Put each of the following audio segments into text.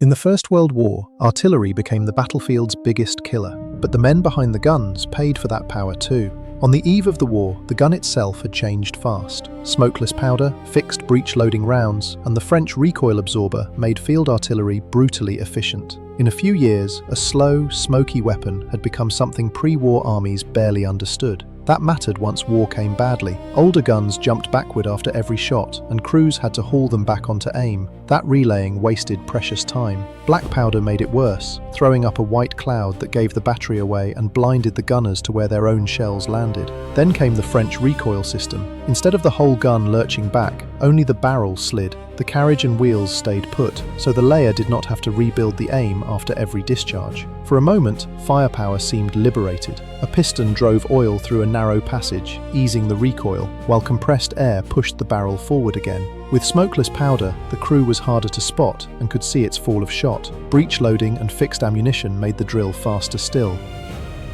In the First World War, artillery became the battlefield's biggest killer, but the men behind the guns paid for that power too. On the eve of the war, the gun itself had changed fast. Smokeless powder, fixed breech-loading rounds, and the French recoil absorber made field artillery brutally efficient. In a few years, a slow, smoky weapon had become something pre-war armies barely understood. That mattered once war came badly. Older guns jumped backward after every shot, and crews had to haul them back onto aim. That relaying wasted precious time. Black powder made it worse, throwing up a white cloud that gave the battery away and blinded the gunners to where their own shells landed. Then came the French recoil system. Instead of the whole gun lurching back, only the barrel slid. The carriage and wheels stayed put, so the layer did not have to rebuild the aim after every discharge. For a moment, firepower seemed liberated. A piston drove oil through a narrow passage, easing the recoil, while compressed air pushed the barrel forward again. With smokeless powder, the crew was harder to spot and could see its fall of shot. Breech loading and fixed ammunition made the drill faster still.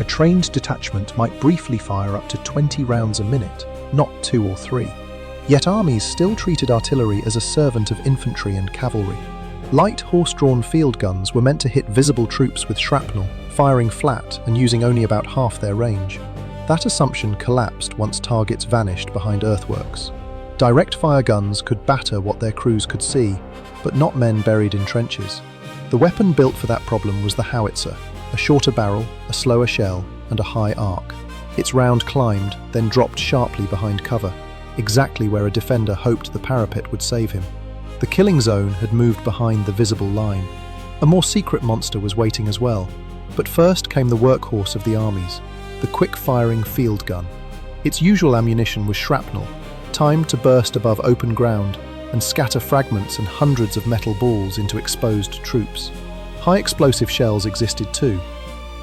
A trained detachment might briefly fire up to 20 rounds a minute, not 2 or 3. Yet armies still treated artillery as a servant of infantry and cavalry. Light horse-drawn field guns were meant to hit visible troops with shrapnel, firing flat and using only about half their range. That assumption collapsed once targets vanished behind earthworks. Direct-fire guns could batter what their crews could see, but not men buried in trenches. The weapon built for that problem was the howitzer, a shorter barrel, a slower shell, and a high arc. Its round climbed, then dropped sharply behind cover, exactly where a defender hoped the parapet would save him. The killing zone had moved behind the visible line. A more secret monster was waiting as well. But first came the workhorse of the armies, the quick-firing field gun. Its usual ammunition was shrapnel, timed to burst above open ground and scatter fragments and hundreds of metal balls into exposed troops. High-explosive shells existed too.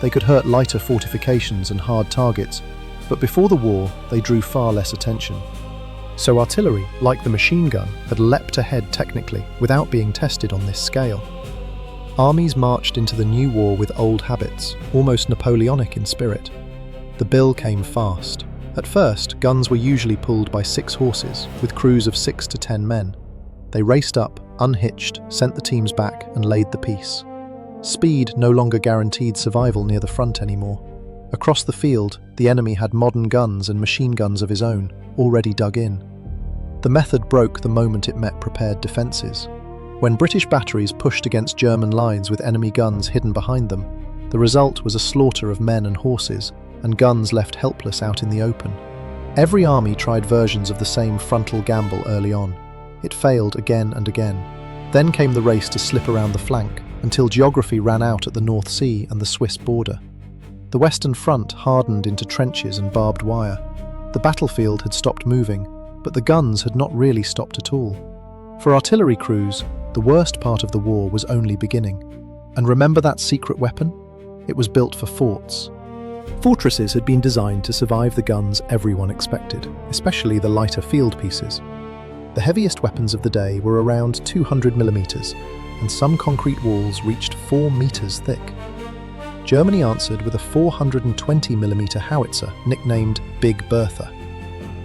They could hurt lighter fortifications and hard targets, but before the war, they drew far less attention. So artillery, like the machine gun, had leapt ahead technically, without being tested on this scale. Armies marched into the new war with old habits, almost Napoleonic in spirit. The bill came fast. At first, guns were usually pulled by 6 horses, with crews of 6 to 10 men. They raced up, unhitched, sent the teams back, and laid the piece. Speed no longer guaranteed survival near the front anymore. Across the field, the enemy had modern guns and machine guns of his own, already dug in. The method broke the moment it met prepared defences. When British batteries pushed against German lines with enemy guns hidden behind them, the result was a slaughter of men and horses, and guns left helpless out in the open. Every army tried versions of the same frontal gamble early on. It failed again and again. Then came the race to slip around the flank, until geography ran out at the North Sea and the Swiss border. The Western Front hardened into trenches and barbed wire. The battlefield had stopped moving, but the guns had not really stopped at all. For artillery crews, the worst part of the war was only beginning. And remember that secret weapon? It was built for forts. Fortresses had been designed to survive the guns everyone expected, especially the lighter field pieces. The heaviest weapons of the day were around 200 millimeters, and some concrete walls reached 4 meters thick. Germany answered with a 420mm howitzer nicknamed Big Bertha.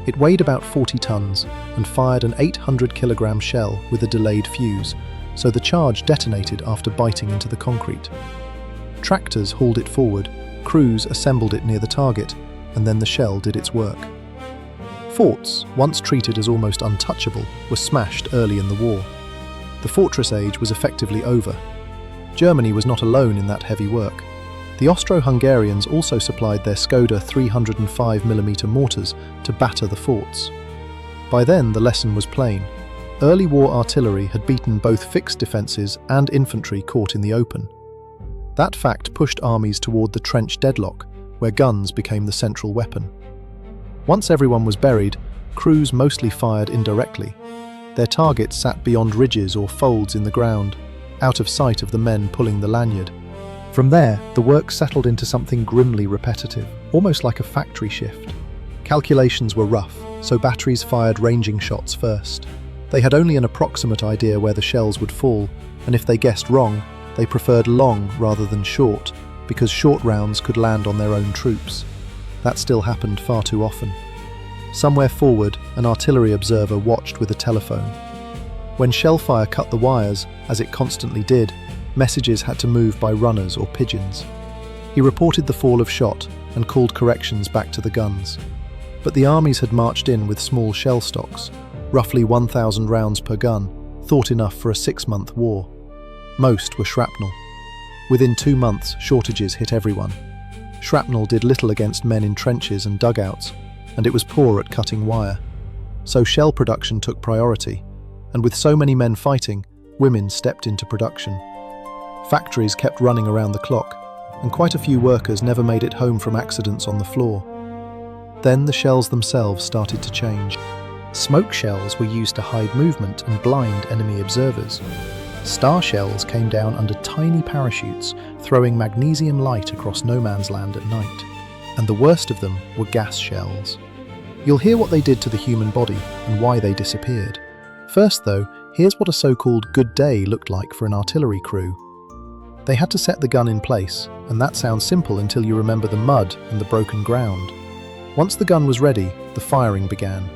It weighed about 40 tons and fired an 800-kilogram shell with a delayed fuse, so the charge detonated after biting into the concrete. Tractors hauled it forward, crews assembled it near the target, and then the shell did its work. Forts, once treated as almost untouchable, were smashed early in the war. The fortress age was effectively over. Germany was not alone in that heavy work. The Austro-Hungarians also supplied their Skoda 305mm mortars to batter the forts. By then, the lesson was plain. Early war artillery had beaten both fixed defences and infantry caught in the open. That fact pushed armies toward the trench deadlock, where guns became the central weapon. Once everyone was buried, crews mostly fired indirectly. Their targets sat beyond ridges or folds in the ground, out of sight of the men pulling the lanyard. From there, the work settled into something grimly repetitive, almost like a factory shift. Calculations were rough, so batteries fired ranging shots first. They had only an approximate idea where the shells would fall, and if they guessed wrong, they preferred long rather than short, because short rounds could land on their own troops. That still happened far too often. Somewhere forward, an artillery observer watched with a telephone. When shellfire cut the wires, as it constantly did, messages had to move by runners or pigeons. He reported the fall of shot and called corrections back to the guns. But the armies had marched in with small shell stocks, roughly 1,000 rounds per gun, thought enough for a 6-month war. Most were shrapnel. Within 2 months, shortages hit everyone. Shrapnel did little against men in trenches and dugouts, and it was poor at cutting wire. So shell production took priority, and with so many men fighting, women stepped into production. Factories kept running around the clock, and quite a few workers never made it home from accidents on the floor. Then the shells themselves started to change. Smoke shells were used to hide movement and blind enemy observers. Star shells came down under tiny parachutes, throwing magnesium light across no man's land at night. And the worst of them were gas shells. You'll hear what they did to the human body and why they disappeared. First though, here's what a so-called good day looked like for an artillery crew. They had to set the gun in place, and that sounds simple until you remember the mud and the broken ground. Once the gun was ready, the firing began.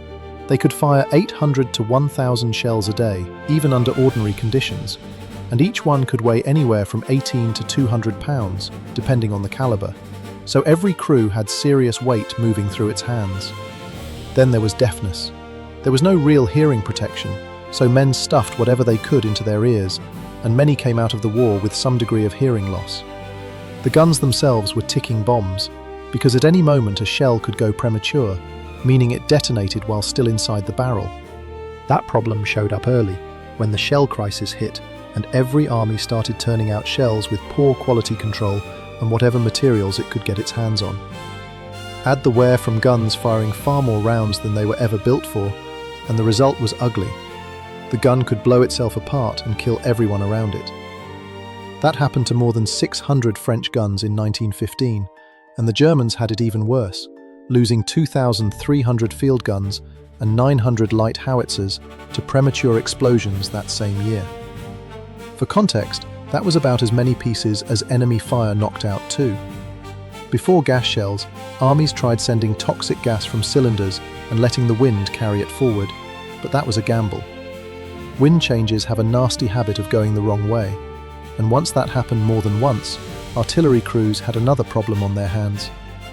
They could fire 800 to 1,000 shells a day, even under ordinary conditions, and each one could weigh anywhere from 18 to 200 pounds, depending on the caliber. So every crew had serious weight moving through its hands. Then there was deafness. There was no real hearing protection, so men stuffed whatever they could into their ears, and many came out of the war with some degree of hearing loss. The guns themselves were ticking bombs, because at any moment a shell could go premature, meaning it detonated while still inside the barrel. That problem showed up early, when the shell crisis hit, and every army started turning out shells with poor quality control and whatever materials it could get its hands on. Add the wear from guns firing far more rounds than they were ever built for, and the result was ugly. The gun could blow itself apart and kill everyone around it. That happened to more than 600 French guns in 1915, and the Germans had it even worse, losing 2,300 field guns and 900 light howitzers to premature explosions that same year. For context, that was about as many pieces as enemy fire knocked out too. Before gas shells, armies tried sending toxic gas from cylinders and letting the wind carry it forward, but that was a gamble. Wind changes have a nasty habit of going the wrong way, and once that happened more than once, artillery crews had another problem on their hands,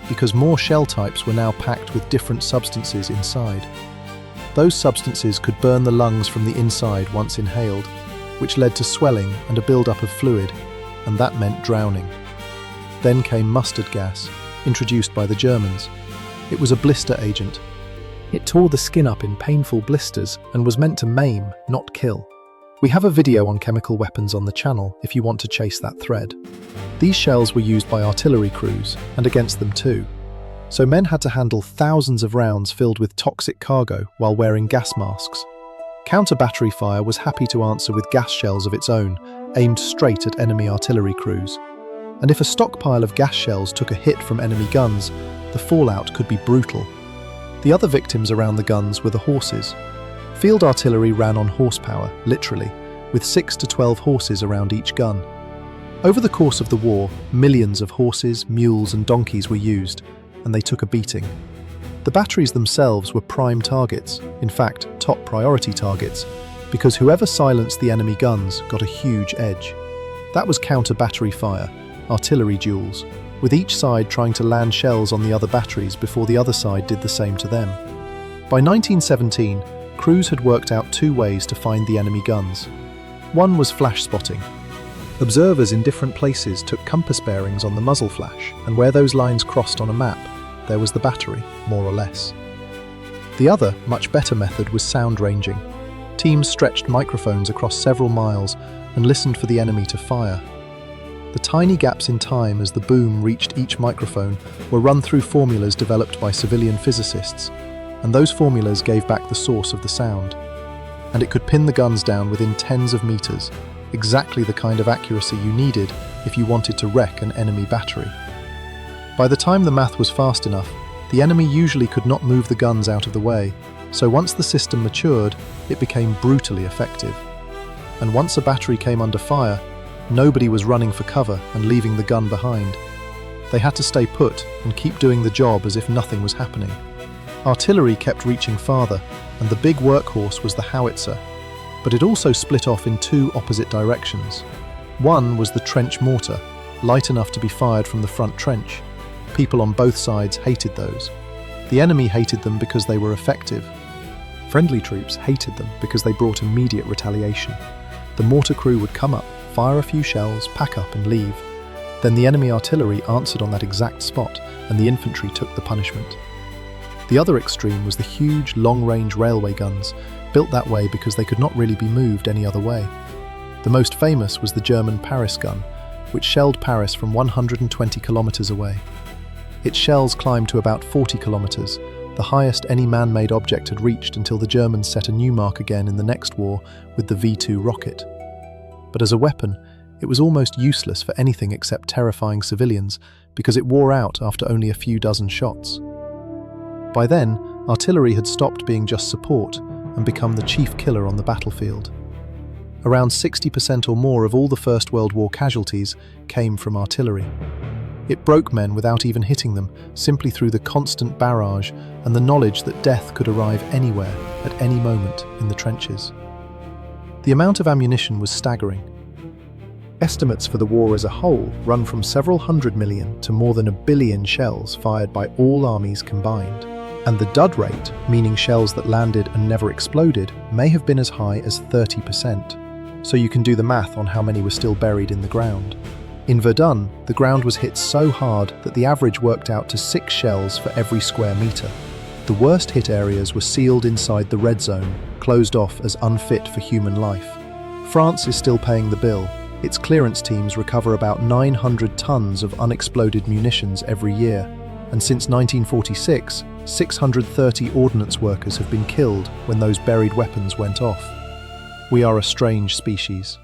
because more shell types were now packed with different substances inside. Those substances could burn the lungs from the inside once inhaled, which led to swelling and a build-up of fluid, and that meant drowning. Then came mustard gas, introduced by the Germans. It was a blister agent. It tore the skin up in painful blisters and was meant to maim, not kill. We have a video on chemical weapons on the channel if you want to chase that thread. These shells were used by artillery crews, and against them too. So men had to handle thousands of rounds filled with toxic cargo while wearing gas masks. Counter-battery fire was happy to answer with gas shells of its own, aimed straight at enemy artillery crews. And if a stockpile of gas shells took a hit from enemy guns, the fallout could be brutal. The other victims around the guns were the horses. Field artillery ran on horsepower, literally, with 6 to 12 horses around each gun. Over the course of the war, millions of horses, mules and donkeys were used, and they took a beating. The batteries themselves were prime targets, in fact, top priority targets, because whoever silenced the enemy guns got a huge edge. That was counter-battery fire, artillery duels, with each side trying to land shells on the other batteries before the other side did the same to them. By 1917, crews had worked out 2 ways to find the enemy guns. One was flash spotting. Observers in different places took compass bearings on the muzzle flash, and where those lines crossed on a map, there was the battery, more or less. The other, much better method was sound ranging. Teams stretched microphones across several miles and listened for the enemy to fire. The tiny gaps in time as the boom reached each microphone were run through formulas developed by civilian physicists, and those formulas gave back the source of the sound. And it could pin the guns down within tens of meters, exactly the kind of accuracy you needed if you wanted to wreck an enemy battery. By the time the math was fast enough, the enemy usually could not move the guns out of the way, so once the system matured, it became brutally effective. And once a battery came under fire, nobody was running for cover and leaving the gun behind. They had to stay put and keep doing the job as if nothing was happening. Artillery kept reaching farther, and the big workhorse was the howitzer, but it also split off in 2 opposite directions. One was the trench mortar, light enough to be fired from the front trench. People on both sides hated those. The enemy hated them because they were effective. Friendly troops hated them because they brought immediate retaliation. The mortar crew would come up, fire a few shells, pack up and leave. Then the enemy artillery answered on that exact spot, and the infantry took the punishment. The other extreme was the huge, long-range railway guns, built that way because they could not really be moved any other way. The most famous was the German Paris gun, which shelled Paris from 120 kilometers away. Its shells climbed to about 40 kilometers, the highest any man-made object had reached until the Germans set a new mark again in the next war with the V2 rocket. But as a weapon, it was almost useless for anything except terrifying civilians because it wore out after only a few dozen shots. By then, artillery had stopped being just support and become the chief killer on the battlefield. Around 60% or more of all the First World War casualties came from artillery. It broke men without even hitting them, simply through the constant barrage and the knowledge that death could arrive anywhere, at any moment, in the trenches. The amount of ammunition was staggering. Estimates for the war as a whole run from several hundred million to more than 1 billion shells fired by all armies combined. And the dud rate, meaning shells that landed and never exploded, may have been as high as 30%. So you can do the math on how many were still buried in the ground. In Verdun, the ground was hit so hard that the average worked out to 6 shells for every square meter. The worst hit areas were sealed inside the red zone, closed off as unfit for human life. France is still paying the bill. Its clearance teams recover about 900 tons of unexploded munitions every year, and since 1946, 630 ordnance workers have been killed when those buried weapons went off. We are a strange species.